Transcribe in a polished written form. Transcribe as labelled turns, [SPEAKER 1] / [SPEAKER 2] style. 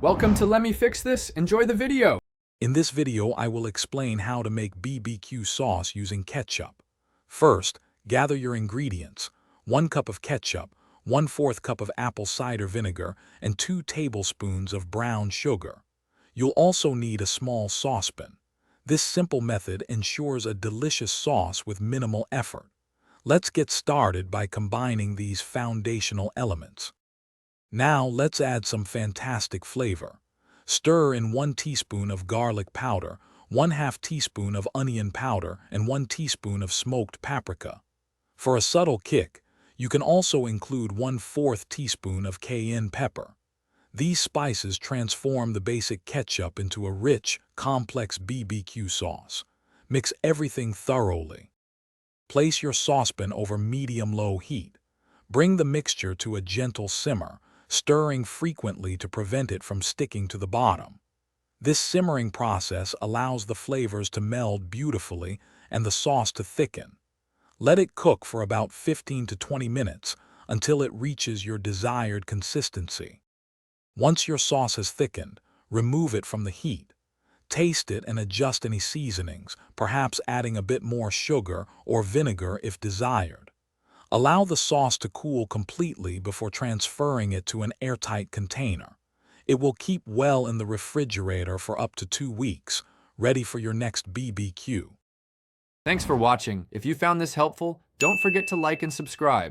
[SPEAKER 1] Welcome to Let Me Fix This. Enjoy the video.
[SPEAKER 2] In this video, I will explain how to make BBQ sauce using ketchup. First, gather your ingredients: 1 cup of ketchup, 1/4 cup of apple cider vinegar, and 2 tablespoons of brown sugar. You'll also need a small saucepan. This simple method ensures a delicious sauce with minimal effort. Let's get started by combining these foundational elements. Now let's add some fantastic flavor. Stir in 1 teaspoon of garlic powder, 1/2 teaspoon of onion powder, and 1 teaspoon of smoked paprika. For a subtle kick, you can also include 1/4 teaspoon of cayenne pepper. These spices transform the basic ketchup into a rich, complex BBQ sauce. Mix everything thoroughly. Place your saucepan over medium-low heat. Bring the mixture to a gentle simmer, stirring frequently to prevent it from sticking to the bottom. This simmering process allows the flavors to meld beautifully and the sauce to thicken. Let it cook for about 15 to 20 minutes until it reaches your desired consistency. Once your sauce has thickened, remove it from the heat. Taste it and adjust any seasonings, perhaps adding a bit more sugar or vinegar if desired. Allow the sauce to cool completely before transferring it to an airtight container. It will keep well in the refrigerator for up to 2 weeks, ready for your next BBQ.
[SPEAKER 1] Thanks for watching. If you found this helpful, don't forget to like and subscribe.